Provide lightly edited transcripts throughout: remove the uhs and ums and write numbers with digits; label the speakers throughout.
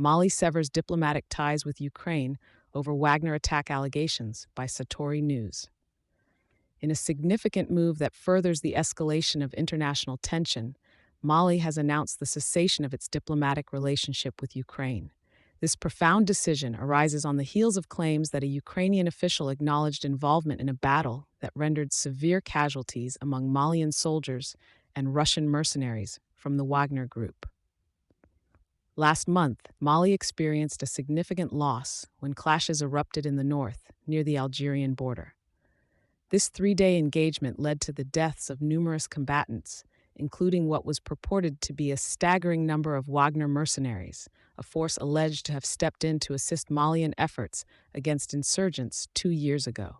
Speaker 1: Mali severs diplomatic ties with Ukraine over Wagner attack allegations by Satori News. In a significant move that furthers the escalation of international tension, Mali has announced the cessation of its diplomatic relationship with Ukraine. This profound decision arises on the heels of claims that a Ukrainian official acknowledged involvement in a battle that rendered severe casualties among Malian soldiers and Russian mercenaries from the Wagner group. Last month, Mali experienced a significant loss when clashes erupted in the north, near the Algerian border. This three-day engagement led to the deaths of numerous combatants, including what was purported to be a staggering number of Wagner mercenaries, a force alleged to have stepped in to assist Malian efforts against insurgents 2 years ago.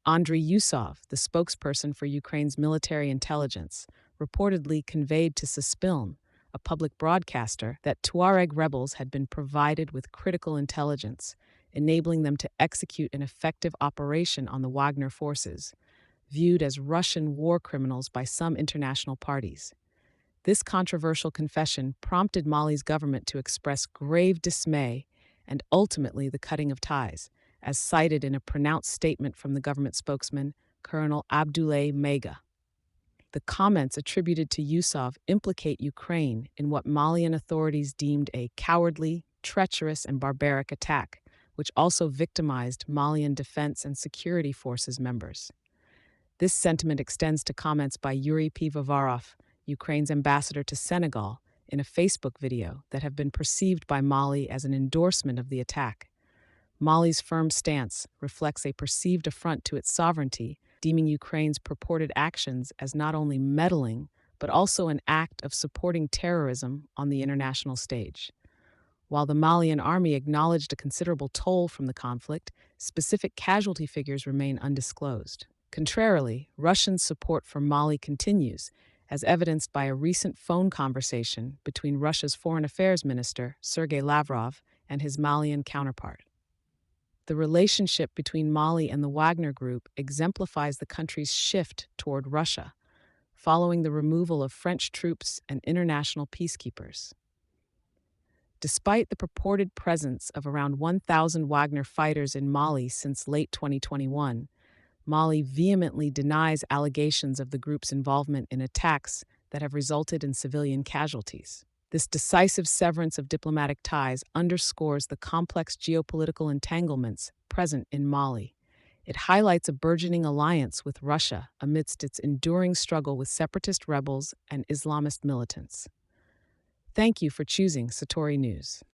Speaker 1: Andriy Yusov, the spokesperson for Ukraine's military intelligence, reportedly conveyed to Suspiln, a public broadcaster, that Tuareg rebels had been provided with critical intelligence, enabling them to execute an effective operation on the Wagner forces, viewed as Russian war criminals by some international parties. This controversial confession prompted Mali's government to express grave dismay and ultimately the cutting of ties, as cited in a pronounced statement from the government spokesman, Colonel Abdoulaye Maiga. The comments attributed to Yusov implicate Ukraine in what Malian authorities deemed a cowardly, treacherous, and barbaric attack, which also victimized Malian defense and security forces members. This sentiment extends to comments by Yuri Pivovarov, Ukraine's ambassador to Senegal, in a Facebook video that have been perceived by Mali as an endorsement of the attack. Mali's firm stance reflects a perceived affront to its sovereignty, deeming Ukraine's purported actions as not only meddling, but also an act of supporting terrorism on the international stage. While the Malian army acknowledged a considerable toll from the conflict, specific casualty figures remain undisclosed. Contrarily, Russian support for Mali continues, as evidenced by a recent phone conversation between Russia's Foreign Affairs Minister, Sergei Lavrov, and his Malian counterpart. The relationship between Mali and the Wagner Group exemplifies the country's shift toward Russia, following the removal of French troops and international peacekeepers. Despite the purported presence of around 1,000 Wagner fighters in Mali since late 2021, Mali vehemently denies allegations of the group's involvement in attacks that have resulted in civilian casualties. This decisive severance of diplomatic ties underscores the complex geopolitical entanglements present in Mali. It highlights a burgeoning alliance with Russia amidst its enduring struggle with separatist rebels and Islamist militants. Thank you for choosing Satori News.